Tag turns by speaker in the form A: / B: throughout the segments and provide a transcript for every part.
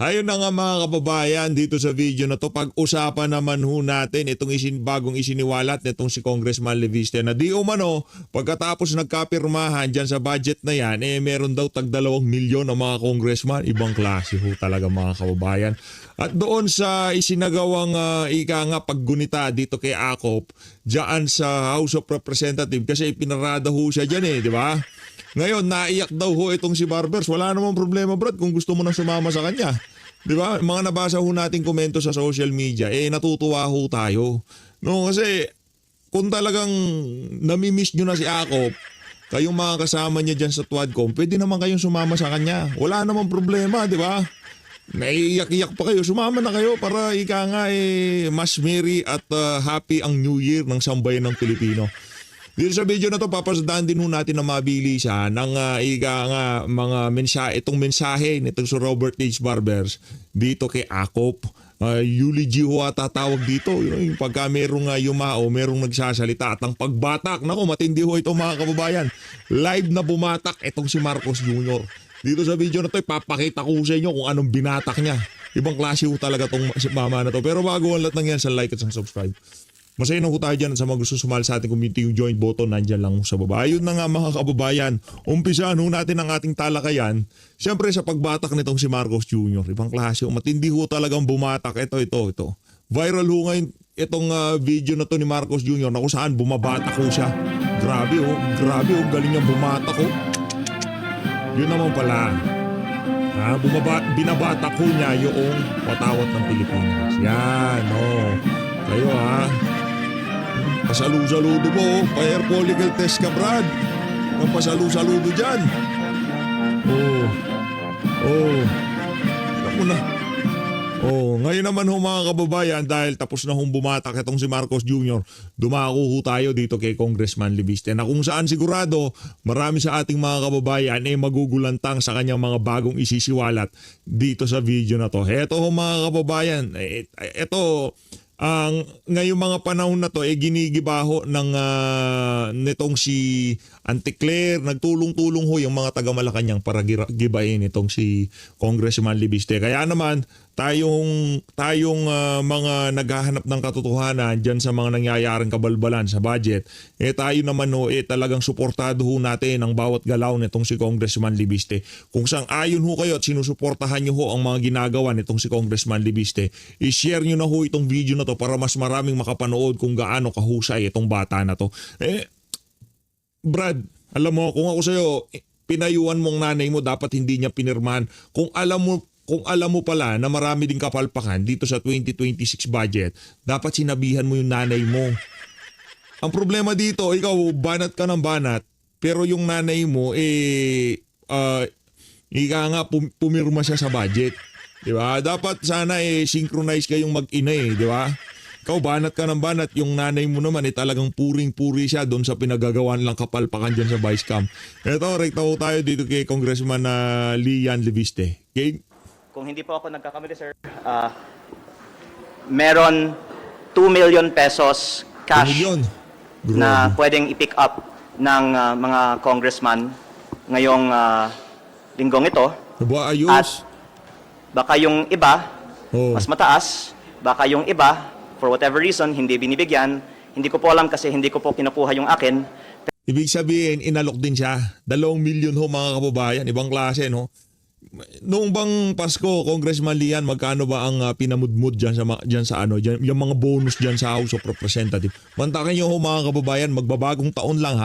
A: Ayun na nga mga kababayan, dito sa video na to, pag-usapan naman ho natin itong bagong isiniwalat nitong si Congressman Leviste na di umano, pagkatapos nagkapirmahan dyan sa budget na yan, meron daw tag 2 milyon ng mga congressman. Ibang klase ho talaga mga kababayan. At doon sa isinagawang ika nga paggunita dito kay Akop, dyan sa House of Representatives, kasi pinarada ho siya dyan di ba? Ngayon, naiyak daw ho itong si Barbers. Wala namang problema, Brad, kung gusto mo na sumama sa kanya. Di ba? Mga nabasa ho nating komento sa social media, natutuwa ho tayo. No, kasi kung talagang namimiss nyo na si Akop, kayong mga kasama niya dyan sa Tuadcom, pwede naman kayong sumama sa kanya. Wala namang problema, di ba? Naiiyak-iyak pa kayo, sumama na kayo para ika nga mas merry at happy ang New Year ng sambayan ng Pilipino. Dito sa video na to, papasadahan din ho natin na mabili siya ng mga itong mensahe nitong si Robert H. Barbers dito kay Akop. Eulogy ho ata tawag dito. Yung pagka merong yumao, merong nagsasalita at ang pagbatak. Naku, matindi ho ito mga kababayan. Live na bumatak itong si Marcos Jr. Dito sa video na to, papakita ko sa inyo kung anong binatak niya. Ibang klase ho talaga tong mama na to. Pero bago ang lahat ng yan, sa like at sa subscribe. Masaya na ho tayo dyan sa mga gusto sumali sa ating community. Yung join button nandyan lang sa baba. Ayun na nga mga kababayan, umpisahan ho natin ang ating talakayan. Siyempre sa pagbatak nitong si Marcos Jr. Ibang klase ho, matindi ho talagang bumatak. Ito. Viral ho ngayon itong video na to ni Marcos Jr. na kung saan bumabatak ho siya. Grabe ho, galing niyang bumatak ho. Yun naman pala. Binabatak ho niya yung watawat ng Pilipinas. Yan, kayo pasalu-saludo mo, pa-air political test ka, Brad. Ang pasalu-saludo dyan. Alam mo na. Ngayon naman ho mga kababayan, dahil tapos na hong bumatak itong si Marcos Jr., dumako ho tayo dito kay Congressman Leviste na kung saan sigurado marami sa ating mga kababayan magugulantang sa kanyang mga bagong isisiwalat dito sa video na to. Heto ho mga kababayan, ito ngayong mga panahon na to ginigibaho ng nitong si Auntie Claire, nagtulong-tulong ho yung mga taga Malacanang para gibain itong si Congressman Leviste. Kaya naman tayong mga naghahanap ng katotohanan diyan sa mga nangyayaring kabalbalan sa budget, tayo naman talagang suportado ho natin ang bawat galaw nitong si Congressman Leviste. Kung sang-ayon ho kayo at sinusuportahan niyo ho ang mga ginagawa nitong si Congressman Leviste, i-share niyo na ho itong video na to para mas maraming makapanood kung gaano kahusay itong bata na to. Brad, alam mo, kung ako sa'yo, pinayuan mong nanay mo, dapat hindi niya pinirmahan. Kung alam mo pala na marami ding kapalpakan dito sa 2026 budget, dapat sinabihan mo yung nanay mo. Ang problema dito, ikaw, banat ka ng banat, pero yung nanay mo, pumirma siya sa budget. Di ba? Dapat sana synchronize kayong mag-ina di ba? Ikaw banat ka ng banat, yung nanay mo naman talagang puring-puri siya doon sa pinagagawan lang kapalpakan dyan sa Vice Camp. Ito, rekta ho tayo dito kay Congressman Lian Leviste. Okay?
B: Kung hindi po ako nagkakamali, sir, meron 2 million pesos cash
A: 2 million.
B: na pwedeng i-pick up ng mga congressman ngayong linggong ito.
A: Aba, ayos.
B: At baka yung iba, mas mataas, baka yung iba, for whatever reason, hindi binibigyan. Hindi ko po alam kasi hindi ko po kinukuha yung akin.
A: Ibig sabihin, inalok din siya. 2 milyon ho mga kababayan. Ibang klase, no? Noong bang Pasko, Congressman Lian, magkano ba ang pinamudmud dyan sa yung mga bonus dyan sa House of Representatives? Mantakin nyo ho mga kababayan, magbabagong taon lang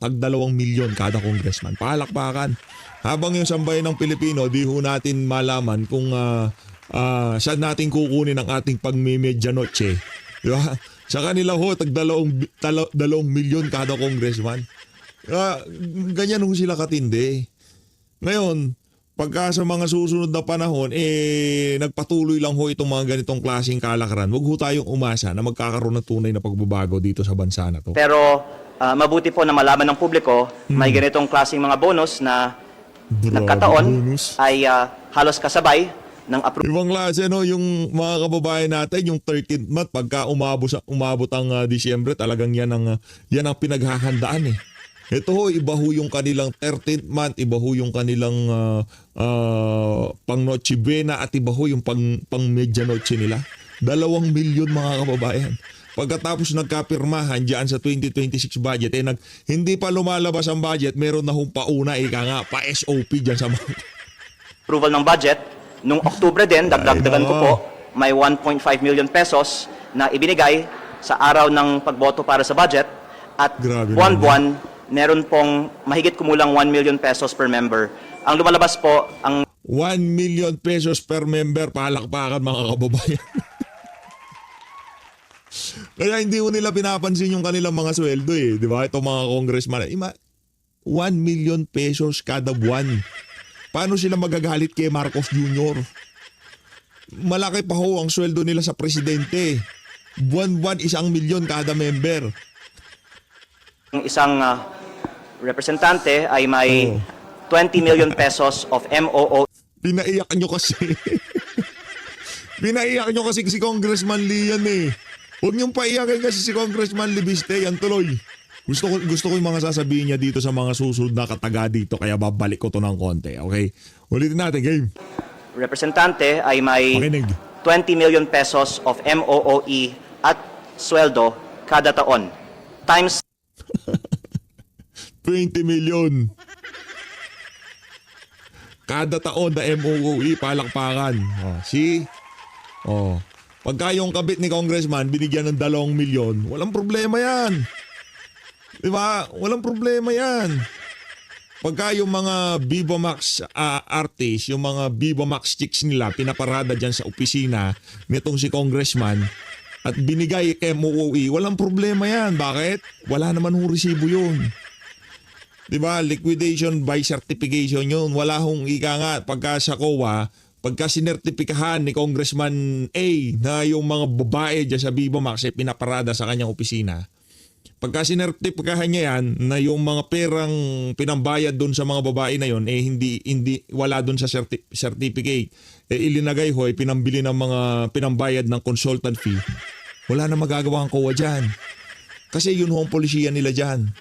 A: tag 2 milyon kada congressman. Palakpakan. Habang yung sambayan ng Pilipino, di ho natin malaman kung saan natin kukunin ang ating pagmimedianoche. Di ba? Sa kanila ho, tag 2 milyon kada congressman. Ganyan ho sila katindi. Ngayon, pagka sa mga susunod na panahon, nagpatuloy lang ho itong mga ganitong klaseng kalakaran. Huwag ho tayong umasa na magkakaroon ng tunay na pagbabago dito sa bansa na to.
B: Pero mabuti po na malaman ng publiko, may ganitong klaseng mga bonus na nagkataon ay halos kasabay ng approval.
A: Ibang klase, yung mga kababayan natin, yung 13th month, pagka umabot ang Disyembre, talagang yan ang pinaghahandaan Ito ho, iba ho yung kanilang 13th month, iba ho yung kanilang pang Noche Buena at iba ho yung pang Medianoche nila. 2 milyon mga kababayan. Pagkatapos nagkapirmahan diyan sa 2026 budget, hindi pa lumalabas ang budget, meron na hong pauna, pa SOP diyan sa mga...
B: Approval ng budget. Nung Oktubre din, dagdagan ko po, may 1.5 million pesos na ibinigay sa araw ng pagboto para sa budget. At
A: Grabe
B: buwan-buwan, meron pong mahigit kumulang 1 million pesos per member. Ang lumalabas po, ang
A: 1 million pesos per member, palakpakan mga kababayan. Kaya hindi mo nila pinapansin yung kanilang mga sweldo di ba? Itong mga congressman. 1 million pesos kada buwan. Paano sila magagalit kay Marcos Jr.? Malaki pa ho ang sweldo nila sa presidente. Buwan-buwan 1 milyon kada member.
B: isang representante ay may 20 million pesos of MOO.
A: Pinaiyak nyo kasi. Pinaiyak nyo kasi si Congressman Lee yan Huwag niyong paiyakin kasi si Congressman Libiste, yan tuloy. Gusto ko yung mga sasabihin niya dito sa mga susunod na kataga dito, kaya babalik ko to ng konti, okay? Ulitin natin, game.
B: Representante ay may
A: Makinig.
B: 20 million pesos of MOOE at sweldo kada taon. Times
A: 20 million. Kada taon na MOOE, palakpakan. Pagka yung kabit ni Congressman binigyan ng 2 milyon, walang problema yan. Diba? Walang problema yan. Pagka yung mga Viva Max artists, yung mga Viva Max chicks nila, pinaparada dyan sa opisina nitong si Congressman at binigay MOOE, walang problema yan. Bakit? Wala naman hong resibo yun. Diba? Liquidation by certification yun. Wala hong nga pagka sa COA, pagka sinertipikahan ni Congressman A na yung mga babae dyan sa Viva Max ay pinaparada sa kanyang opisina, pagka sinertipikahan niya yan na yung mga perang pinambayad doon sa mga babae na yon hindi wala doon sa certificate, ilinagay ho, pinambili ng mga pinambayad ng consultant fee, wala na magagawa ang COA dyan. Kasi yun ho ang polisiya nila dyan.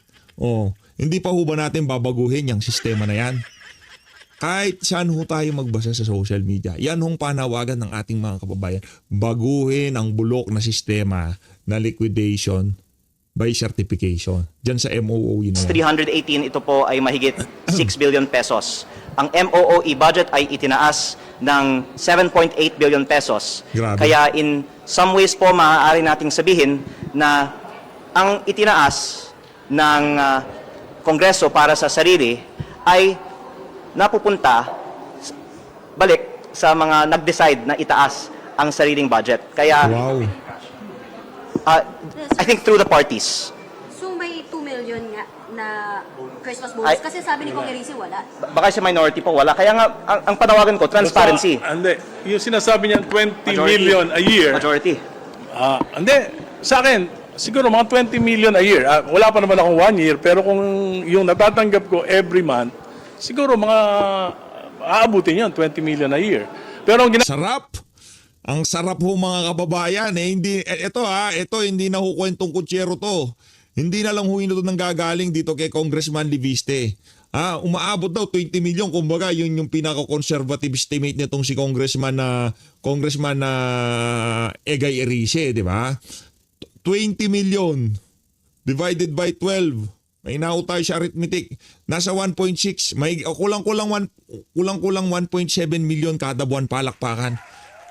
A: Hindi pa ho ba natin babaguhin yung sistema na yan? Kahit saan ho tayo magbasa sa social media, yan hong panawagan ng ating mga kababayan. Baguhin ang bulok na sistema na liquidation by certification. Diyan sa MOOE na yan.
B: 318, ito po ay mahigit 6 billion pesos. Ang MOOE budget ay itinaas ng 7.8 billion pesos.
A: Grabe.
B: Kaya in some ways po maaari nating sabihin na ang itinaas ng Kongreso para sa sarili ay napupunta balik sa mga nag-decide na itaas ang sariling budget. Kaya
A: Wow.
B: I think through the parties.
C: So may 2 million nga na Christmas bonus? Kasi sabi ni Kong Erisi wala.
B: Baka sa minority po wala. Kaya nga ang panawagan ko, transparency.
D: Hindi. Yung sinasabi niyan 20
B: Majority.
D: million a year.
B: Majority.
D: Hindi. Sa akin, siguro mga 20 million a year. Wala pa naman akong 1 year, pero kung yung natatanggap ko every month, siguro mga aabutin yan, 20 million a year. Pero ang
A: Sarap. Ang sarap ho mga kababayan. Ito hindi na ho kwentong kutsero to. Hindi na lang ho ito nang gagaling dito kay Congressman Libiste. Umaabot daw 20 million. Kumbaga yun yung pinaka-conservative estimate nitong si Congressman na Egay Erice, di ba? 20 million divided by 12. May naho tayo sa arithmetic. Nasa 1.6. May kulang-kulang 1.7 million kada buwan, palakpakan.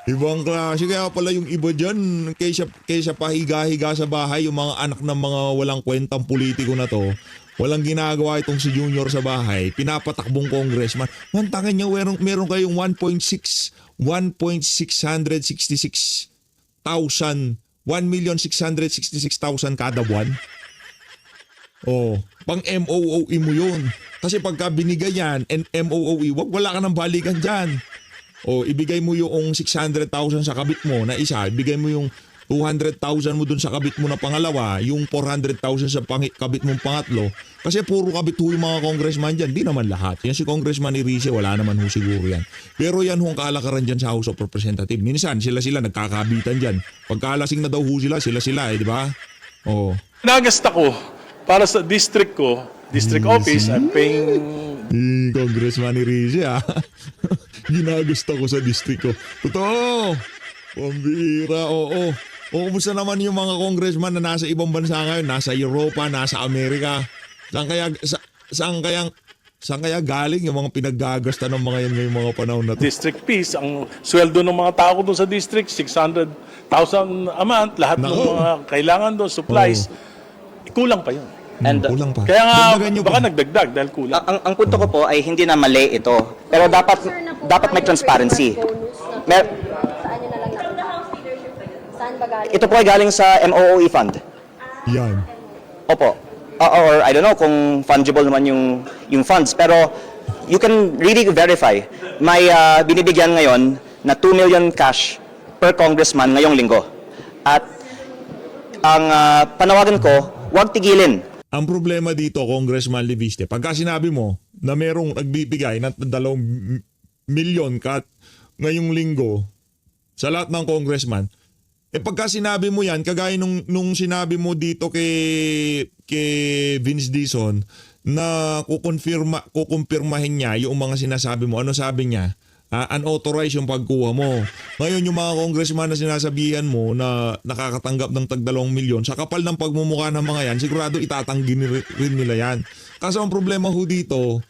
A: Ibang klase. Kaya pala yung iba dyan, kaysa pahiga-higa sa bahay, yung mga anak ng mga walang kwentang politiko na to, walang ginagawa itong si Junior sa bahay, pinapatakbong congressman. Mantangin niya, meron kayong 1,666,000 kada buwan. Pang MOOE mo yun. Kasi pagka binigay yan, and MOOE, wala ka ng balikan dyan. Ibigay mo yung 600,000 sa kabit mo na isa, ibigay mo yung 200,000 mo dun sa kabit mo na pangalawa, yung 400,000 sa kabit mong pangatlo. Kasi puro kabit ho yung mga congressman dyan. Di naman lahat. Yan si Congressman Erice, wala naman ho siguro yan. Pero yan ho ang kalakaran dyan sa House of Representatives. Minsan, sila nagkakabitan dyan. Pagkalasing na daw ho sila, di ba?
D: nagasta ko para sa district ko, district office, I'm paying
A: Congressman Irizy ginagusto ko sa district ko. Totoo. Pambira, oo. O kumusta naman yung mga congressman na nasa ibang bansa ngayon? Nasa Europa, nasa Amerika. Saan kaya galing yung mga pinaggagasta ng mga yan ngayong mga panahon na to?
D: district fees. Ang sweldo ng mga tao doon sa district, 600,000 a month. Lahat ng
A: Nako.
D: mga kailangan doon, supplies. Kulang pa yun.
B: And
A: Kulang pa.
D: Kaya nga,
A: Dagdagan nyo
D: baka
A: pa.
D: nagdagdag dahil kulang.
B: ang punto ko po ay hindi na mali ito. Pero dapat may transparency.
C: Saan nyo na lang nakita? Saan ba galing?
B: Ito po ay galing sa MOOE fund.
A: Yan.
B: Opo. Or I don't know kung fungible naman yung funds. Pero you can really verify. May binibigyan ngayon na 2 million cash per congressman ngayong linggo. At ang panawagan ko, huwag tigilin.
A: Ang problema dito, Congressman Leviste, pagka sinabi mo na merong nagbibigay ng 2 milyon ngayong linggo sa lahat ng congressman, pagka sinabi mo yan, kagaya nung sinabi mo dito kay Vince Dizon na kukumpirmahin niya yung mga sinasabi mo, ano sabi niya? Unauthorized yung pagkuha mo. Ngayon yung mga congressman na sinasabihan mo na nakakatanggap ng tag 2 milyon, sa kapal ng pagmumukha ng mga yan, sigurado itatanggi rin nila yan. Kaso ang problema ho dito,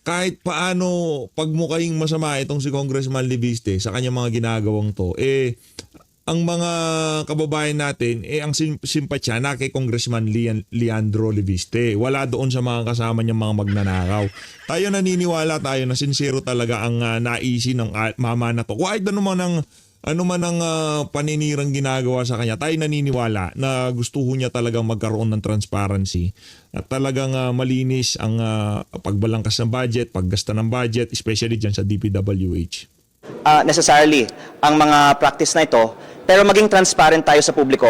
A: kahit paano pagmukhang masama itong si Congressman Leviste sa kanyang mga ginagawang to, ang mga kababayan natin, ang simpatya na kay Congressman Leandro Leviste. Wala doon sa mga kasama niyang mga magnanakaw. Tayo naniniwala tayo na sincero talaga ang naisin ng mama na to. Kahit ano man ang paninirang ginagawa sa kanya, tayo naniniwala na gusto niya talagang magkaroon ng transparency. At talagang malinis ang pagbalangkas ng budget, paggasta ng budget, especially dyan sa DPWH.
B: Necessarily ang mga practice na ito, pero maging transparent tayo sa publiko.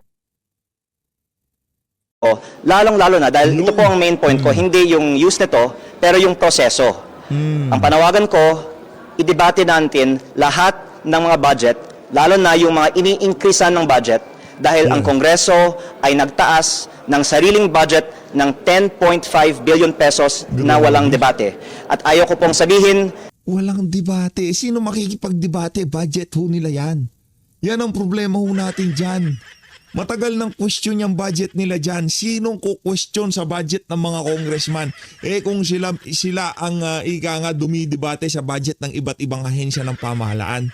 B: Lalong-lalo na dahil ito po ang main point ko, hindi yung use nito, pero yung proseso. Ang panawagan ko, idebate natin lahat ng mga budget, lalo na yung mga ini-increasean ng budget dahil ang Kongreso ay nagtaas ng sariling budget ng 10.5 billion pesos na walang debate. At ayaw ko pong sabihin,
A: Walang debate. Sino makikipagdebate? Budget ho nila yan. Yan ang problema ho natin dyan. Matagal ng question yung budget nila dyan. Sinong ku-question sa budget ng mga congressman? Kung sila ang ika nga dumidebate sa budget ng iba't ibang ahensya ng pamahalaan.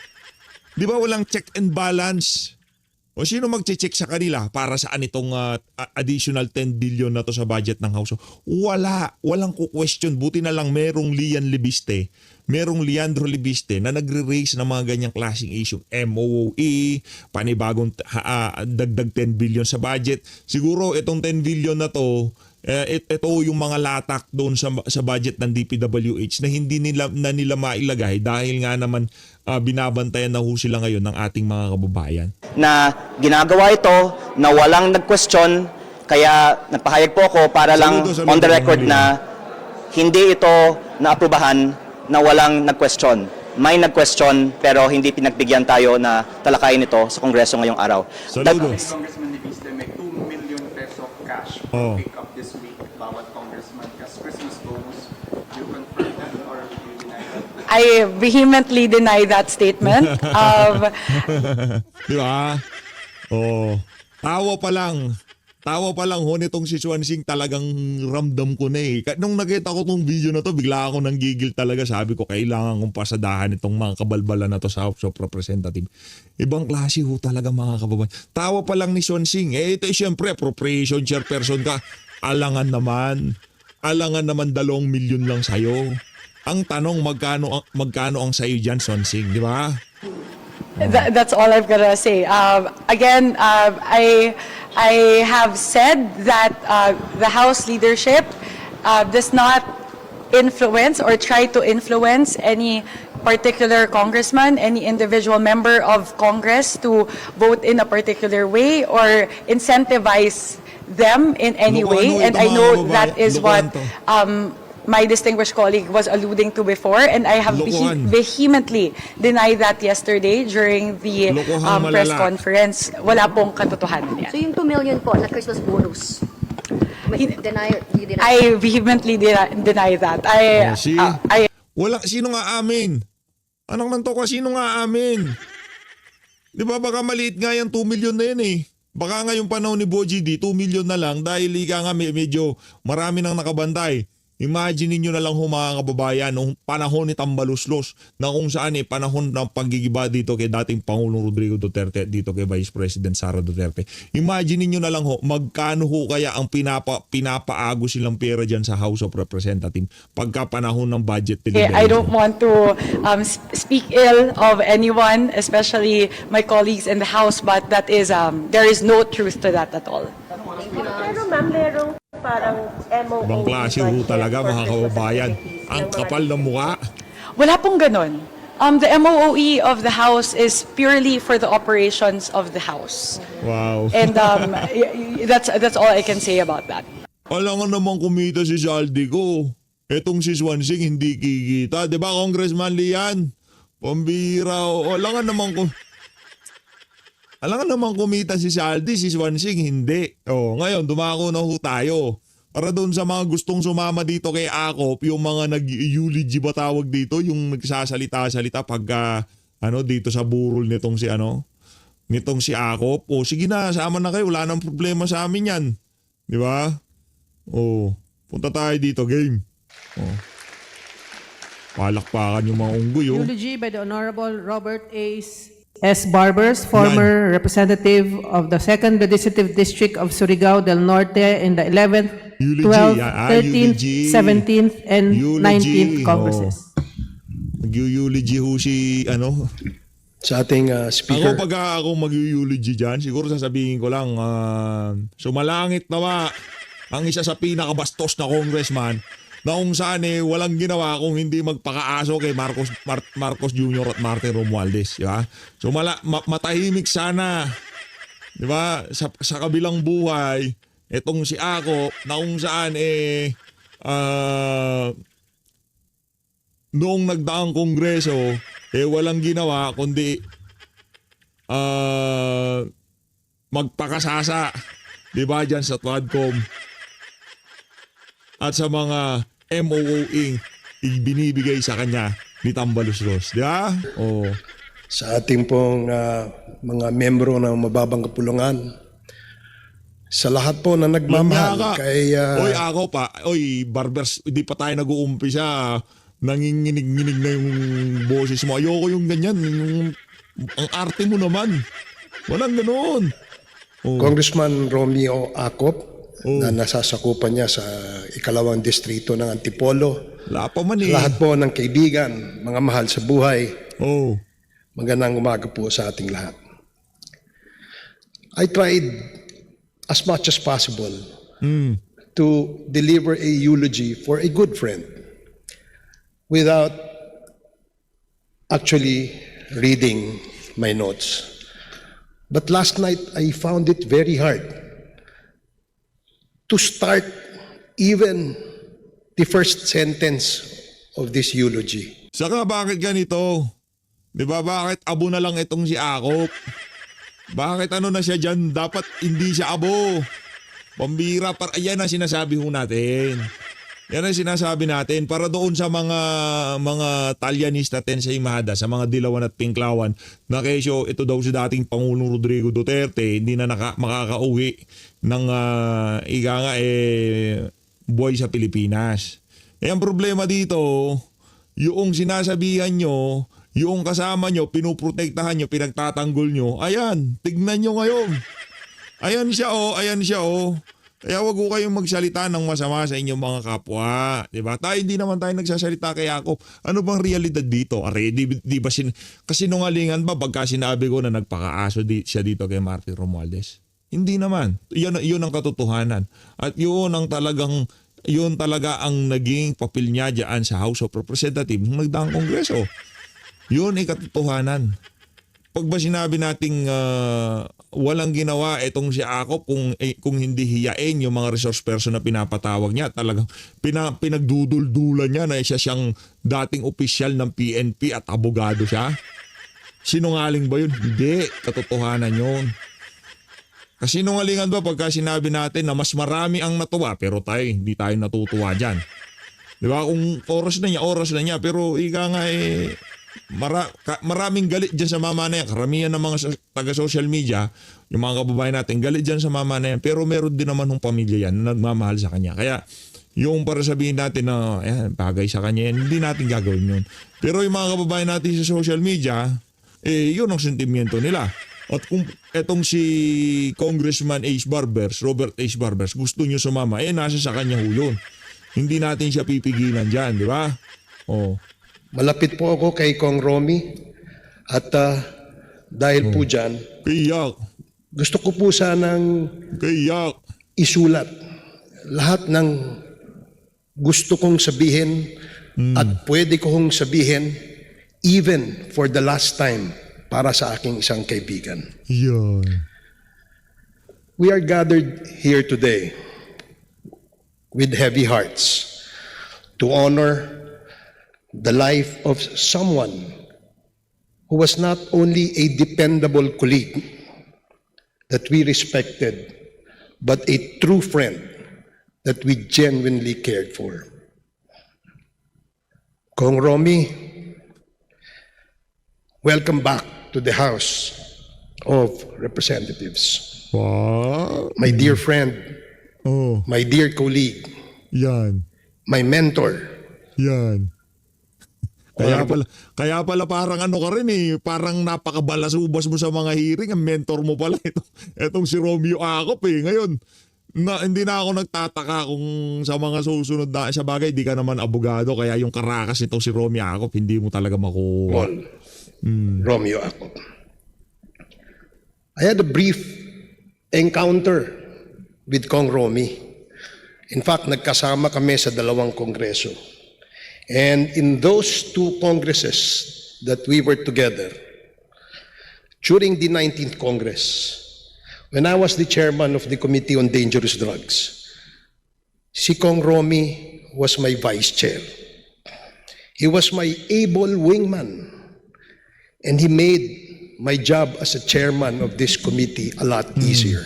A: Di ba walang check and balance? O sino magche-check sa kanila para saan itong additional 10 billion na to sa budget ng House? Walang ku-question. Buti na lang merong Leandro Leviste na nagre-raise ng mga ganyang klaseng issue. MOOE, panibagong dagdag 10 billion sa budget. Siguro itong 10 billion na to, ito yung mga latak doon sa budget ng DPWH na hindi nila mailagay dahil nga naman binabantayan na ho sila ngayon ng ating mga kababayan.
B: na ginagawa ito na walang nag-question, kaya nagpahayag po ako para lang
A: Saludo,
B: on the
A: saludo,
B: record
A: Manila.
B: na hindi ito naaprubahan na walang nag-question. May nag-question pero hindi pinagbigyan tayo na talakayin ito sa Kongreso ngayong araw.
A: Saludo.
E: Congressman Leviste, may 2 million peso cash
A: Oh.
E: pick up this week bawat congressman as Christmas bonus. You confirm that or you deny that?
F: I vehemently deny that statement.
A: Di ba? Tawa pa lang ho nitong si Swansing, talagang ramdam ko na eh. Nung nakita ko tong video na to, bigla ako nanggigil talaga. Sabi ko, kailangan kong pasadahan itong mga kabalbalan na to sa House of Representatives. Ibang klase ho talaga mga kababayan. Tawa pa lang ni Swansing. Ito siyempre, appropriation chairperson ka. Alangan naman 2 milyon lang sa'yo. Ang tanong, magkano ang sa'yo dyan, Swansing, di ba?
F: That's all I've got to say. Again, I have said that the House leadership does not influence or try to influence any particular congressman, any individual member of Congress to vote in a particular way or incentivize them in any
A: Lokohan
F: way.
A: ho
F: And
A: ito,
F: I
A: mga
F: know
A: kababayan.
F: that is what
A: Lokohan
F: my distinguished colleague was alluding to before, and I have
A: Lokohan.
F: vehemently denied that yesterday during the
A: Lokohan
F: press
A: malala.
F: conference. Wala pong katotohanan yan.
C: So yung 2 million po na Christmas bonus, You deny.
F: I vehemently deny that.
A: Oh, see?
F: I
A: Sino nga amin? Anak ng toka, sino nga amin? Di ba baka maliit nga yan, 2 million na yan eh. Baka ngayong panahon ni Boji D, 2 million na lang dahil ika nga medyo marami nang nakabantay. Imagine niyo na lang mga kababayan nung panahon ni Tambaluslos na kung saan panahon ng paggigiba dito kay dating Pangulong Rodrigo Duterte dito kay Vice President Sara Duterte. Imagine niyo na lang magkano kaya ang pinapaago silang pera diyan sa House of Representatives pagka panahon ng budget deliberation.
F: I don't want to speak ill of anyone, especially my colleagues in the House, but that is there is no truth to that at all.
G: Pero ma'am, merong parang MOO.
A: Ibang klase ho talaga mga kababayan. Ang kapal ng mukha.
F: Wala pong ganun. The MOOE of the House is purely for the operations of the House.
A: Wow.
F: And that's all I can say about that.
A: Alam nga naman kumita si Saldi ko. Etong si Swansing hindi kikita. Di ba, Congressman Lian? Pambira. Alam nga naman kumita si Saldi, si Swansing hindi. Ngayon, dumako na ho tayo. Para doon sa mga gustong sumama dito kay Akop, yung mga nag-eulogy ba tawag dito, yung nagsasalita-salita pagka dito sa burol nitong si Akop. Sige na, sama na kayo, wala nang problema sa amin yan. Di ba? Punta tayo dito, game. Palakpakan yung mga unggoy.
H: Eulogy by the Honorable Robert S. Barbers, former representative of the 2nd Legislative District of Surigao del Norte in the 11th,
A: Eulogy.
H: 12th,
A: Ah,
H: 13th,
A: eulogy.
H: 17th, and
A: Eulogy.
H: 19th Congresses.
A: Mag-eulogy ho si
I: Sa ating speaker.
A: Ako pag ako mag-eulogy dyan, siguro sasabihin ko lang, sumalangit nawa ang isa sa pinakabastos na congressman na kung saan walang ginawa kung hindi magpakaaso kay Marcos Jr. at Martin Romualdez, di ba? So matahimik sana, di ba? Sa kabilang buhay, etong si Ako na kung saan noong nagdaang kongreso walang ginawa kundi magpakasasa, di ba, dyan sa Twadcom at sa mga MOOing ibinibigay sa kanya ni Tambaluslos, di ba?
I: Sa ating pong mga membro ng mababang kapulungan, sa lahat po na nagmamahal kay...
A: Ako pa, Barbers, hindi pa tayo nag-uumpisa, nanginginig-nginig na yung boses mo. Ayoko yung ganyan, ang arte mo naman. Walang ganoon.
I: Congressman Romeo Acop, na nasasakupan niya sa ikalawang distrito ng Antipolo.
A: Wala pa man
I: Lahat po ng kaibigan, mga mahal sa buhay. Magandang umaga po sa ating lahat. I tried as much as possible to deliver a eulogy for a good friend without actually reading my notes. But last night, I found it very hard to start even the first sentence of this eulogy.
A: Saka bakit ganito? Di ba bakit abo na lang itong si Akop? Bakit na siya dyan? Dapat hindi siya abo. Pambira. Yan ang sinasabi ho natin. Yan ang sinasabi natin para doon sa mga Talyanista ten sa Imada, sa mga Dilawan at Pinklawan na kesyo ito daw si dating Pangulong Rodrigo Duterte hindi na makakauwi ng buhay sa Pilipinas. Ang problema dito, yung sinasabihan nyo, yung kasama nyo, pinuprotektahan nyo, pinagtatanggol nyo, ayan, tignan nyo ngayon. Ayan siya oh. Kaya wag ko kayong magsalita ng masama sa inyong mga kapwa. Diba? Hindi naman tayo nagsasalita kay Akop. Ano bang realidad dito? Di ba kasinungalingan ba pagka sinabi ko na nagpakaaso siya dito kay Martin Romualdez? Hindi naman. Yun ang katotohanan. At yun talaga ang naging papel niya dyan sa House of Representatives nung nagdaang kongreso. Yun ay katotohanan. Pag ba sinabi nating walang ginawa itong si Akop kung hindi hiyain yung mga resource person na pinapatawag niya, talagang pinagduduldulan niya na siyang dating opisyal ng PNP at abogado siya? Sinungaling ba yun? Hindi. Katotohanan yun. Kasinungalingan ba pagka sinabi natin na mas marami ang natuwa pero tayo, hindi tayo natutuwa dyan. Di ba? Kung oras na niya. Pero ika nga maraming galit dyan sa mama na yan. Karamihan ng mga taga-social media, yung mga kababayan natin, galit dyan sa mama na yan. Pero meron din naman ng pamilya yan na nagmamahal sa kanya. Kaya yung para sabihin natin na bagay sa kanya yan, hindi natin gagawin yun. Pero yung mga kababayan natin sa social media, yun ang sentimiento nila. At kung etong si Congressman Robert H. Barbers, gusto nyo sumama, nasa sa kanya ho yun. Hindi natin siya pipigilan dyan, di ba? Oh.
I: Malapit po ako kay Kong Romy at dahil po dyan,
A: Kayak.
I: gusto ko po sanang
A: Kayak.
I: isulat lahat ng gusto kong sabihin at pwede kong sabihin even for the last time para sa aking isang kaibigan.
A: Yan.
I: We are gathered here today with heavy hearts to honor the life of someone who was not only a dependable colleague that we respected, but a true friend that we genuinely cared for. Kong Romy, welcome back to the House of Representatives.
A: Wow.
I: My dear friend,
A: Oh,
I: my dear colleague,
A: yan.
I: my mentor,
A: Yan. Kaya pala parang ano ka rin parang napakabalasubas mo sa mga hearing, ang mentor mo pala itong si Romeo Acop Ngayon, hindi na ako nagtataka kung sa mga susunod na sa bagay, di ka naman abogado, kaya yung karakas itong si Romeo Acop, hindi mo talaga makuha.
I: Romeo Acop. I had a brief encounter with Kong Romy. In fact, nagkasama kami sa 2 kongreso. And in those 2 congresses that we were together, during the 19th Congress, when I was the chairman of the Committee on Dangerous Drugs, si Kong Romy was my vice chair. He was my able wingman, and he made my job as a chairman of this committee a lot easier.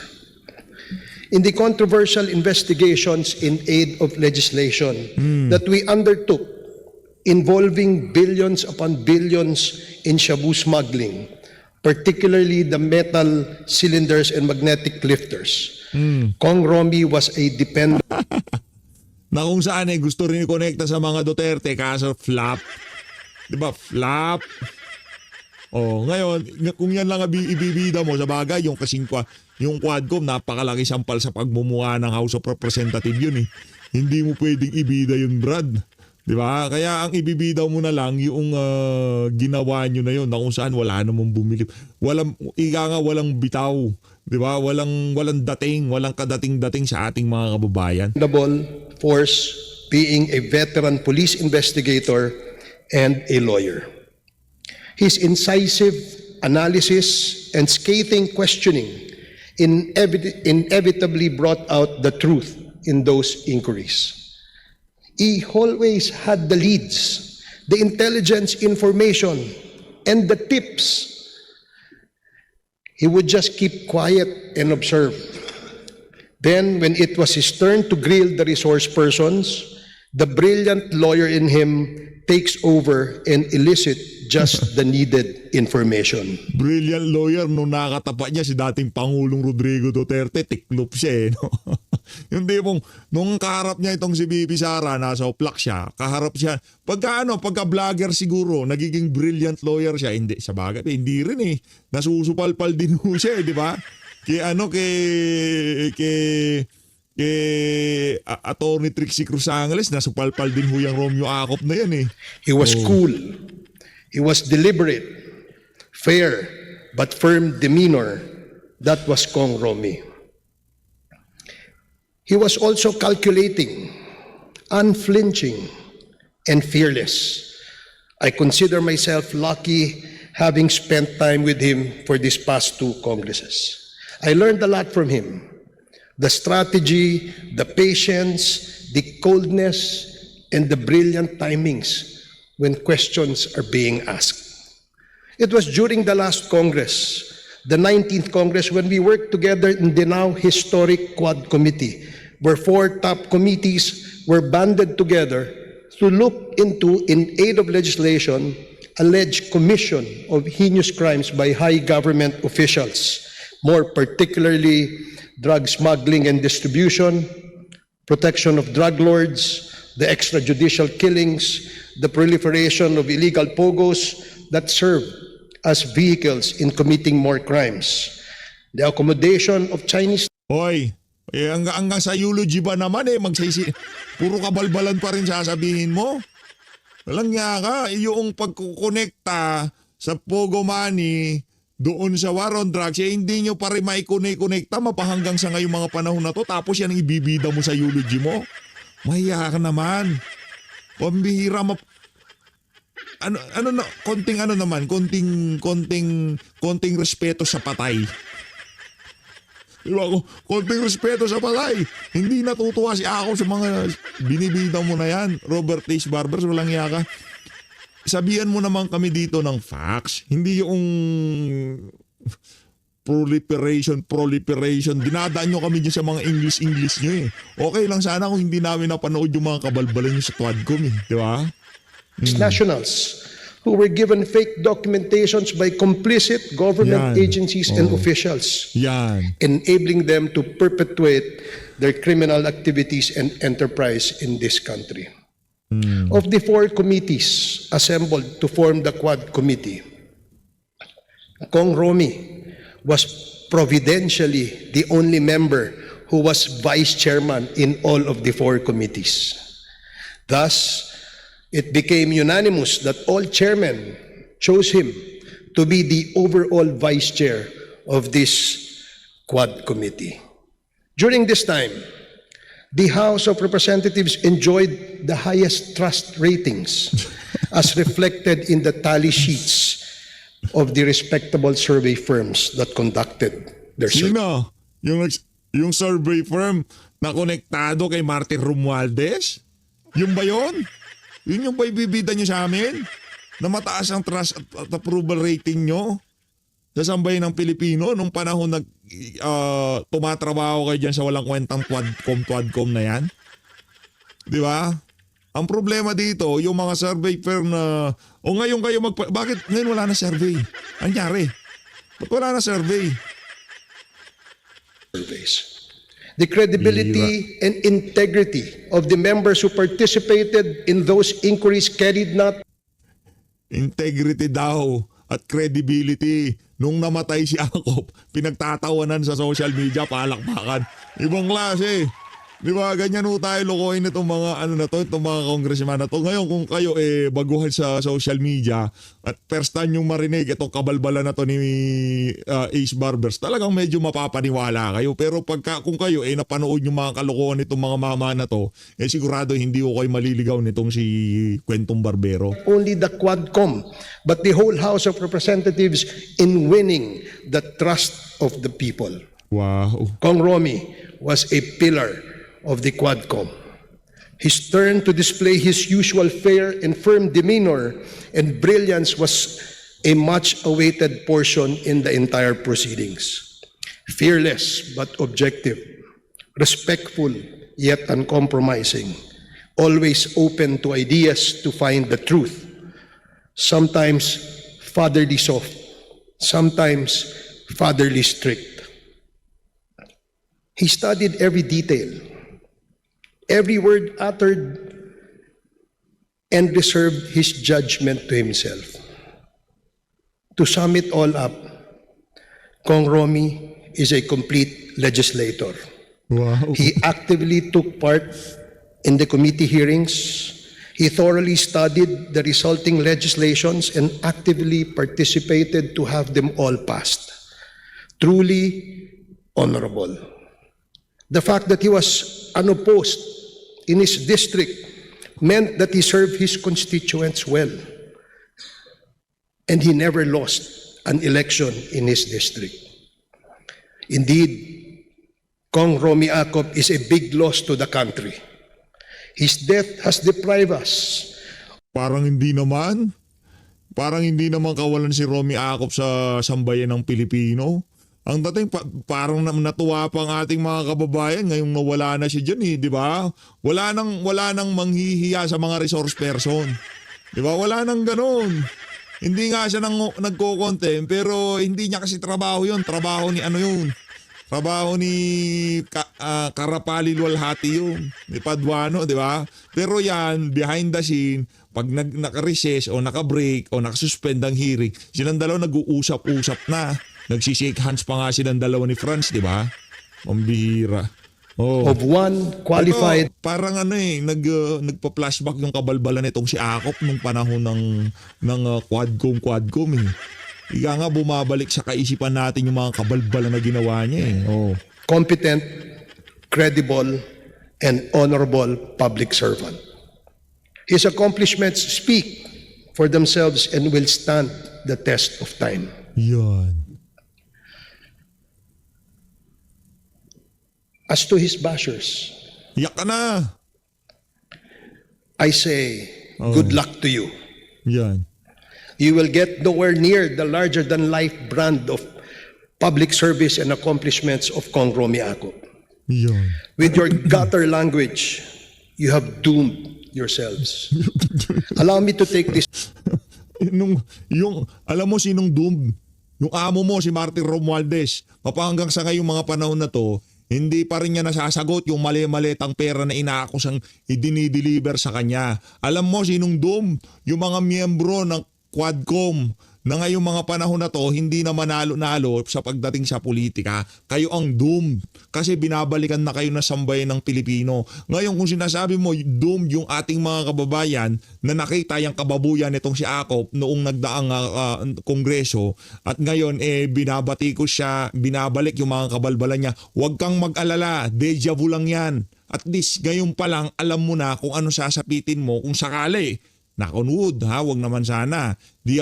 I: In the controversial investigations in aid of legislation that we undertook involving billions upon billions in shabu smuggling, particularly the metal cylinders and magnetic lifters, Kong Romy was a dependent
A: Na kung saan gusto rin i-connecta sa mga Duterte kaso flap. Diba? Flap. Oh, ngayon, kung yan lang ibibida mo sa bagay, yung Quadcom, napakalaki sampal sa pagmumuha ng House of Representatives yun Hindi mo pwedeng ibida yun, Brad. Diba? Kaya ang ibibida mo na lang yung ginawa nyo na yun na kung saan wala namang bumili. Walang bitaw. Diba? Walang dating, walang kadating-dating sa ating mga kababayan.
I: force, being a veteran police investigator and a lawyer. His incisive analysis and scathing questioning inevitably brought out the truth in those inquiries. He always had the leads, the intelligence information, and the tips. He would just keep quiet and observe. Then, when it was his turn to grill the resource persons, the brilliant lawyer in him takes over and elicit just the needed information.
A: Brilliant lawyer, nung nakatapat niya si dating Pangulong Rodrigo Duterte, tiklop siya no? Yung tipong, nung kaharap niya itong si Bibi Sara, nasa uplak siya, kaharap siya, pagka vlogger siguro, nagiging brilliant lawyer siya, hindi, sa bagay, hindi rin nasusupalpal din ho siya, di ba? Kay Attorney Trixie Cruz Angeles, nasupalpal din ho yung Romeo Acop na yan
I: He was cool. He was deliberate, fair, but firm demeanor. That was Kong Romy. He was also calculating, unflinching, and fearless. I consider myself lucky having spent time with him for these past 2 congresses. I learned a lot from him. The strategy, the patience, the coldness, and the brilliant timings when questions are being asked. It was during the last Congress the 19th Congress, when we worked together in the now historic Quad Committee, where 4 top committees were banded together to look into, in aid of legislation, alleged commission of heinous crimes by high government officials, more particularly drug smuggling and distribution, protection of drug lords, the extrajudicial killings, the proliferation of illegal pogos that serve as vehicles in committing more crimes, the accommodation of Chinese
A: Hoy, hanggang sa eulogy ba naman puro kabalbalan pa rin sasabihin mo? Walang nga ka, yung pagkukonekta sa Pogo Money doon sa war on drugs, hindi nyo pa rin maikonekta mapahanggang sa ngayong mga panahon na to, tapos yan ang ibibida mo sa eulogy mo. Mahiya ka naman. Pambihira konting respeto sa patay. Diba ako? Konting respeto sa patay. Hindi natutuwa si ako sa mga binibida mo na yan. Robert H. Barbers, walang iya ka. Sabihan mo naman kami dito ng facts. Hindi yung proliferation. Dinadaan nyo kami dyan sa mga English nyo eh. Okay lang sana kung hindi namin napanood yung mga kabalbalan nyo sa Quadcom eh. Di ba?
I: nationals who were given fake documentations by complicit government
A: Yan.
I: agencies and officials,
A: Yan.
I: enabling them to perpetuate their criminal activities and enterprise in this country. Of the 4 committees assembled to form the Quad Committee, Kong Romy was providentially the only member who was vice chairman in all of the 4 committees. Thus, it became unanimous that all chairmen chose him to be the overall vice chair of this Quad Committee. During this time, the House of Representatives enjoyed the highest trust ratings as reflected in the tally sheets of the respectable survey firms that conducted their survey.
A: Sino? Yung survey firm na konektado kay Martin Romualdez? Yung ba yun? Yun yung ba ibibida nyo sa amin? Na mataas ang trust at approval rating nyo? Sa sambayan ng Pilipino nung panahon tumatrabaho kayo dyan sa walang kwentang Quadcom na yan? Di ba? Ang problema dito, yung mga survey firm na, ngayon kayo bakit ngayon wala na survey? Anyari? Ba't wala na survey?
I: Surveys. The credibility and integrity of the members who participated in those inquiries carried not
A: Integrity daw at credibility. Nung namatay si Akop, pinagtatawanan sa social media, palakpakan. Ibang klase. Di ba? Ganyan ho tayo lokohin itong mga itong mga congressman na to. Ngayon kung kayo baguhan sa social media at first time yung marinig itong kabalbalan na to ni Ace Barbers, talagang medyo mapapaniwala kayo. Pero kung kayo napanood yung mga kalokohan nitong mga mama na to, sigurado hindi ko kayo maliligaw nitong si Kwentong Barbero.
I: only the Quadcom, but the whole House of Representatives in winning the trust of the people.
A: Wow.
I: Kong Romy was a pillar of the Quadcom. His turn to display his usual fair and firm demeanor and brilliance was a much-awaited portion in the entire proceedings. Fearless but objective, respectful yet uncompromising, always open to ideas to find the truth, sometimes fatherly soft, sometimes fatherly strict. He studied every detail, every word uttered, and reserved his judgment to himself. To sum it all up, Kong Romy is a complete legislator.
A: Wow.
I: He actively took part in the committee hearings. He thoroughly studied the resulting legislations and actively participated to have them all passed. Truly honorable. The fact that he was unopposed in his district meant that he served his constituents well. And he never lost an election in his district. Indeed, Kong Romy Akop is a big loss to the country. His death has deprived us
A: Parang hindi naman. parang hindi naman kawalan si Romy Acop sa sambayan ng Pilipino. Ang dating parang natuwa pa ang ating mga kababayan ngayong nawala na siya dyan eh, di ba? Wala nang manghihiya sa mga resource person. Di ba? Wala nang ganun. Hindi nga siya nagko-contempt pero hindi niya kasi trabaho yun. Trabaho ni ano yun. Trabaho ni Karapali Luwalhati yun. Ni Paduano, di ba? Pero yan, behind the scene, pag naka-recess o naka-break o naka-suspend ang hearing, silang dalawa nag-uusap-usap na. Nagsishake hands pa nga silang dalawa ni Franz, di ba? Pambihira. Oh.
I: Of one qualified
A: Ito, parang nagpa-flashback yung kabalbalan nitong si Acop nung panahon ng Quadcom eh. Ika nga bumabalik sa kaisipan natin yung mga kabalbalan na ginawa niya eh. Oh.
I: competent, credible, and honorable public servant. His accomplishments speak for themselves and will stand the test of time.
A: Yan.
I: As to his bashers,
A: Yak ka na.
I: I say, good luck to you.
A: Yan.
I: You will get nowhere near the larger-than-life brand of public service and accomplishments of Kong Romy Acop.
A: Yan.
I: With your gutter language, you have doomed yourselves. Allow me to take this
A: Alam mo sinong doom? Yung amo mo, si Martin Romualdez. Hanggang sa ngayong mga panahon na to, hindi pa rin niya nasasagot yung mali-malitang pera na inaakusang idinideliver sa kanya. Alam mo sinong doom? Yung mga miyembro ng Quadcom na ngayong mga panahon na to hindi na manalo-nalo sa pagdating sa politika. Kayo ang doom kasi binabalikan na kayo na sambayan ng Pilipino. Ngayon kung sinasabi mo doom yung ating mga kababayan na nakita yung kababuyan nitong si Acop noong nagdaang kongreso at ngayon binabati ko siya, binabalik yung mga kabalbalan niya. Huwag kang mag-alala, deja vu lang yan. At least ngayon pa lang alam mo na kung ano sasapitin mo kung sakali. Knock on wood, ha? Huwag naman sana. Di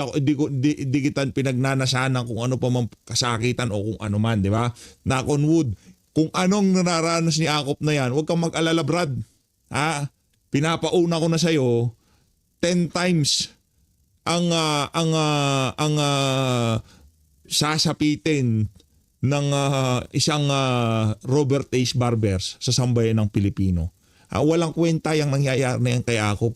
A: kita pinagnanasahan kung ano pa man kasakitan o kung ano man, di ba? Knock on wood. Kung anong nararanas ni Acop na yan, huwag kang mag-alala, Brad. Ha? Pinapauna ko na sa'yo 10 times ang sasapitin ng isang Robert H. Barbers sa sambayan ng Pilipino. Walang kwenta yung nangyayari na yan kay Acop.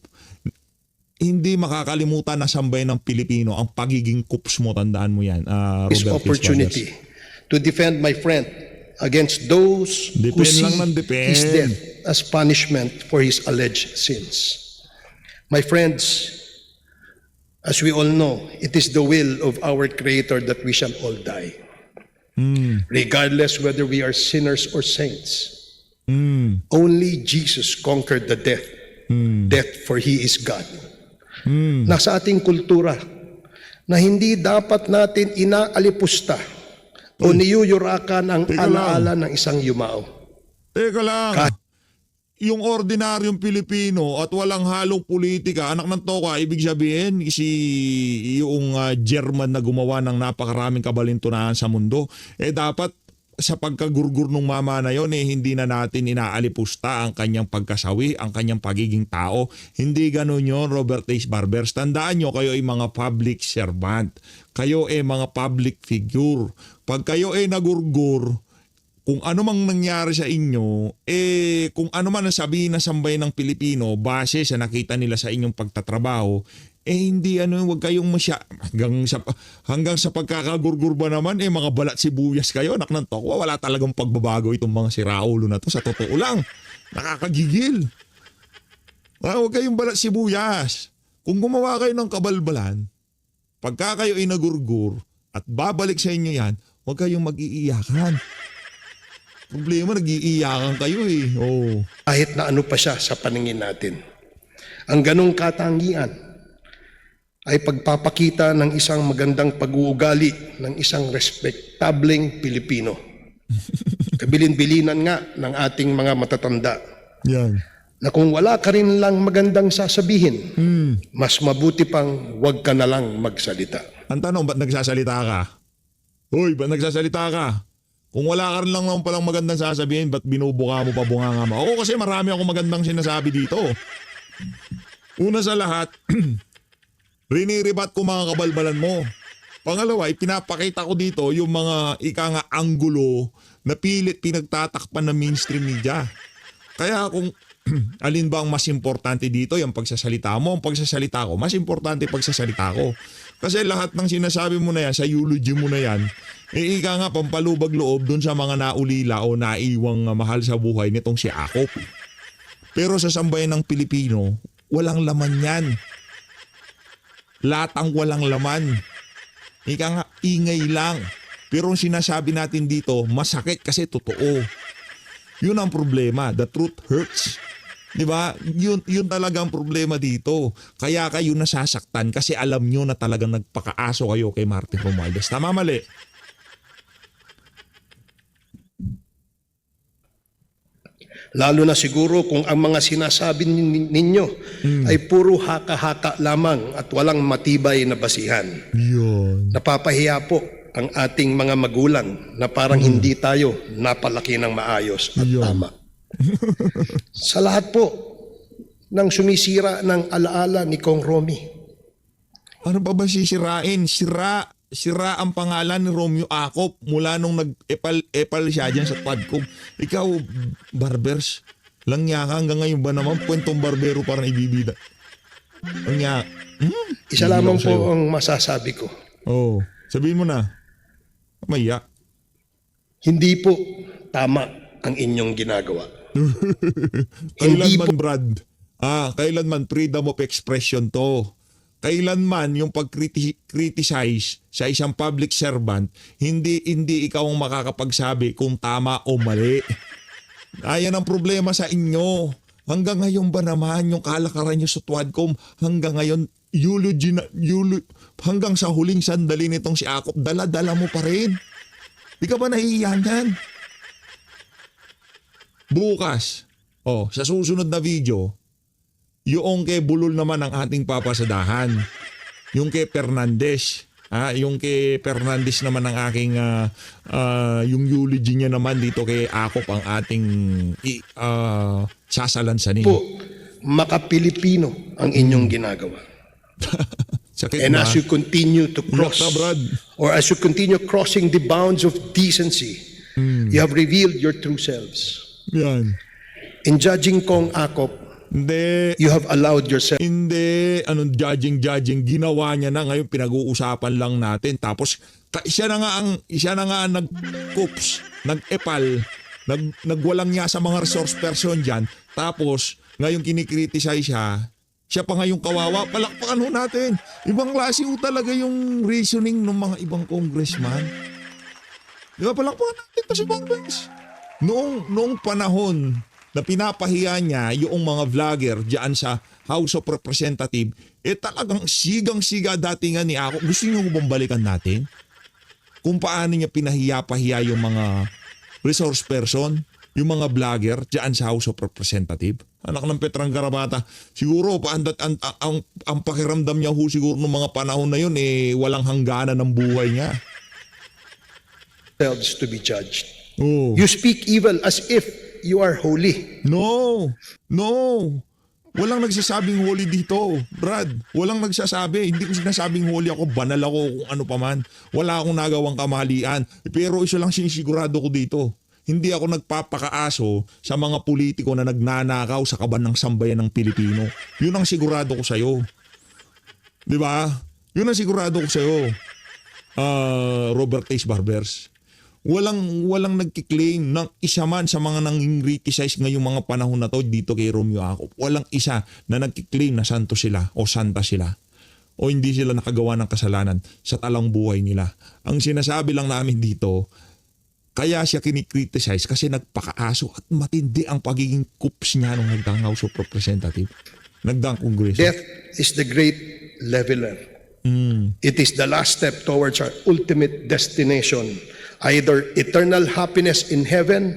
A: Hindi makakalimutan na sambayan ng Pilipino ang pagiging kups mo, tandaan mo yan.
I: this
A: Robert H.
I: opportunity to defend my friend against those who
A: Depend
I: see
A: lang ng depend.
I: his death as punishment for his alleged sins. My friends, as we all know, it is the will of our Creator that we shall all die. Regardless whether we are sinners or saints. Only Jesus conquered the death. Death, for He is God. Nasa ating kultura na hindi dapat natin inaalipusta o niyuyurakan ang
A: Teka
I: alaala ng isang yumao.
A: Teka lang. Yung ordinaryong Pilipino at walang halong politika, anak ng toka, ibig sabihin yung German na gumawa ng napakaraming kabalintunahan sa mundo, dapat sa pagkagurgur ng mama na yon hindi na natin inaalipusta ang kanyang pagkasawi, ang kanyang pagiging tao. Hindi ganun yon, Robert H. Barbers. Tandaan nyo, kayo ay mga public servant. Kayo ay mga public figure. Pag kayo ay nagurgur, kung ano mang nangyari sa inyo, kung ano man ang sabihin ng sambayan ng Pilipino base sa nakita nila sa inyong pagtatrabaho, hindi wag kayong hanggang sa pagkakagurgur ba naman, mga balat sibuyas kayo, anak ng tokwa, wala talagang pagbabago itong mga siraulo na to, sa totoo lang. Nakakagigil. Huwag kayong balat sibuyas. Kung gumawa kayo ng kabalbalan, pagka kayo ay nagurgur at babalik sa inyo yan, huwag kayong mag-iiyakan. Problema, nag-iiyakan kayo Oh.
I: Kahit na ano pa siya sa paningin natin. Ang ganong katangian ay pagpapakita ng isang magandang pag-uugali ng isang respektableng Pilipino. Kabilin-bilinan nga ng ating mga matatanda.
A: Yan.
I: Na kung wala ka rin lang magandang sasabihin, mas mabuti pang wag ka na lang magsalita.
A: Ang tanong, ba't nagsasalita ka? Hoy, ba't nagsasalita ka? Kung wala ka rin lang naman palang magandang sasabihin, ba't binubuka mo pa bunganga mo? Ako kasi marami akong magandang sinasabi dito. Una sa lahat, Riniribat ko mga kabalbalan mo. Pangalawa, ipinapakita ko dito yung mga nga anggulo na pilit pinagtatakpan ng mainstream media. Kaya kung alin ba ang mas importante dito, yung pagsasalita mo, ang pagsasalita ko, mas importante pagsasalita ko. Kasi lahat ng sinasabi mo na yan, sa eulogy mo na yan, nga pampalubag loob dun sa mga naulila o naiwang mahal sa buhay nitong si Akop. Pero sa sambayan ng Pilipino, walang laman yan. Latang walang laman. Nga ingay lang. Pero ang sinasabi natin dito, masakit kasi totoo. Yun ang problema. The truth hurts. Diba? Yun talaga ang problema dito. Kaya kayo nasasaktan kasi alam nyo na talagang nagpakaaso kayo kay Martin Romualdez. Tama, mali?
I: Lalo na siguro kung ang mga sinasabi ninyo ay puro haka-haka lamang at walang matibay na basihan.
A: Yun.
I: Napapahiya po ang ating mga magulang na parang hindi tayo napalaki ng maayos at
A: Yun.
I: tama. Sa lahat po ng sumisira ng alaala ni Kong Romy,
A: Ano pa ba sisirain? Sira ang pangalan ni Romeo Acop mula nung nag-epal siya dyan sa Quadcom. Ikaw, Barbers, langya ka hanggang ngayon ba naman kwentong barbero parang ibibida? Langya.
I: isa lamang po ang masasabi ko.
A: Oh, sabihin mo na. Maya.
I: Hindi po tama ang inyong ginagawa.
A: Kailanman, Brad? Kailanman freedom of expression to. Kailanman yung pag-criticize sa isang public servant, hindi ikaw ang makakapagsabi kung tama o mali. Ayan ang problema sa inyo. Hanggang ngayon ba naman yung kalakaran nyo sa Quadcom, hanggang ngayon, hanggang sa huling sandali nitong si Acop, dala-dala mo pa rin. Di ka ba nahihiyan yan? Bukas, sa susunod na video, yung kay Bulol naman ang ating papasadahan. Yung kay Fernandez. Yung kay Fernandez naman ang aking yung eulogy niya naman dito kay Acop ang ating sasalansanin.
I: Po, maka-Pilipino ang inyong ginagawa.
A: Sakit
I: And
A: ba?
I: as you continue to cross,
A: Iyak na, Brad.
I: or as you continue crossing the bounds of decency, you have revealed your true selves.
A: Yan.
I: In judging Kong Acop,
A: Hindi.
I: you have allowed yourself
A: Hindi, judging, ginawa niya na ngayon, pinag-uusapan lang natin. Tapos siya na nga ang nag-coops, nag-epal, nagwalang niya sa mga resource person diyan. Tapos ngayon kinikriticize siya pa ngayong kawawa. Palakpakan ho natin. Ibang klase ho talaga yung reasoning ng mga ibang congressman. Di ba, palakpakan natin to si Congress. Noong panahon na pinapahiya niya yung mga vlogger diyan sa House of Representatives, talagang sigang-siga datingan ni Acop. Gusto niyo bang balikan natin? Kung paano niya pinahiya-pahiya yung mga resource person, yung mga vlogger diyan sa House of Representatives. Anak ng Petrang Garabata. Siguro ang pakiramdam niya siguro ng mga panahon na yun walang hangganan ng buhay niya.
I: to be judged.
A: Oh.
I: You speak evil as if you are holy.
A: No. Walang nagsasabing holy dito, Brad. Walang nagsasabi. Hindi ko sinasabing holy ako, banal ako, kung ano pa man. Wala akong nagawang kamalian. Pero isa lang sinisigurado ko dito. Hindi ako nagpapakaaso sa mga politiko na nagnanakaw sa kaban ng sambayan ng Pilipino. Yun ang sigurado ko sa'yo. Di ba? Yun ang sigurado ko sa'yo. Robert Ace Barbers. Walang nagkiklaim ng isa man sa mga nanging criticize ngayong mga panahon na to dito kay Romeo Acop. Walang isa na nagkiklaim na santo sila o santa sila o hindi sila nakagawa ng kasalanan sa talang buhay nila. Ang sinasabi lang namin dito, kaya siya kinikriticize kasi nagpakaaso at matindi ang pagiging kups niya nung nagdang House of Representatives. Nagdang Kongreso.
I: Death is the great leveler. It is the last step towards our ultimate destination, either eternal happiness in heaven,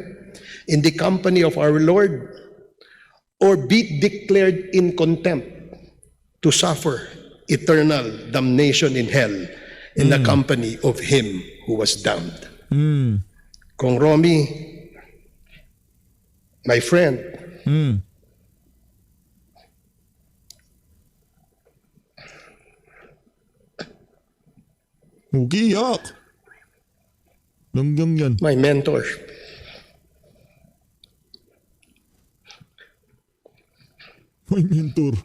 I: in the company of our Lord, or be declared in contempt to suffer eternal damnation in hell in the company of him who was damned. Kong Romy, my friend,
A: Ugiyak. Langgang yan.
I: My mentor.
A: May mentor.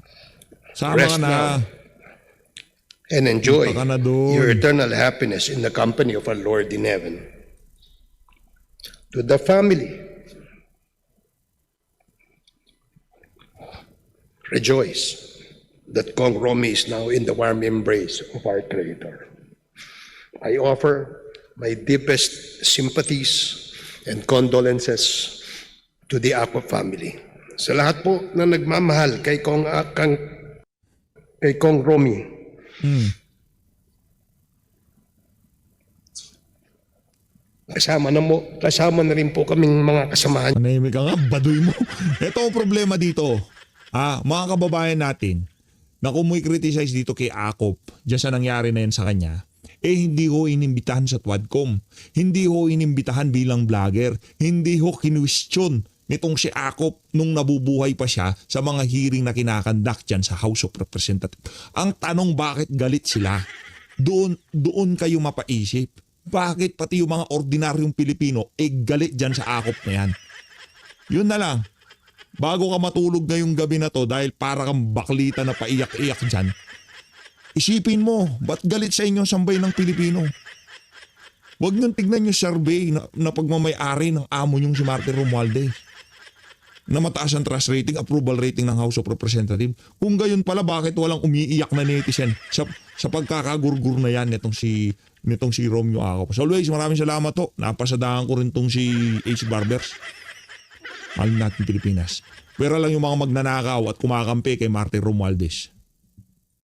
A: Sama
I: Rest
A: ka na.
I: now. And enjoy
A: Punta ka na doon.
I: your eternal happiness in the company of our Lord in heaven. To the family, rejoice that Kong Romy is now in the warm embrace of our Creator. I offer my deepest sympathies and condolences to the Ako family. Sa lahat po na nagmamahal kay Kong Romy, kasama na rin po kaming mga kasamahan.
A: Manahimik ka nga, baduy mo. Ito ang problema dito. Mga kababayan natin, na kung mo'y criticize dito kay Akop, dyan sa nangyari na yan sa kanya, hindi ho inimbitahan sa Twadcom. Hindi ho inimbitahan bilang vlogger. Hindi ho kinwestiyon nitong si Akop nung nabubuhay pa siya sa mga hearing na kinakandak dyan sa House of Representatives. Ang tanong, bakit galit sila? Doon kayo mapaisip. Bakit pati yung mga ordinaryong Pilipino galit dyan sa Akop na yan? Yun na lang. Bago ka matulog ngayong gabi na to dahil para kang baklita na paiyak-iyak dyan, isipin mo, ba't galit sa inyo sambay ng Pilipino? Huwag niyong tignan yung survey na pagmamayari ng amo niyong si Martin Romualdez na mataas ang trust rating, approval rating ng House of Representatives. Kung gayon pala, bakit walang umiiyak na netizen sa pagkakagurgur na yan nitong si Romeo Acop? So always, maraming salamat to. Napasadahan ko rin tong si H. Barbers. Mahal natin Pilipinas. Pero lang yung mga magnanakaw at kumakampi kay Martin Romualdez.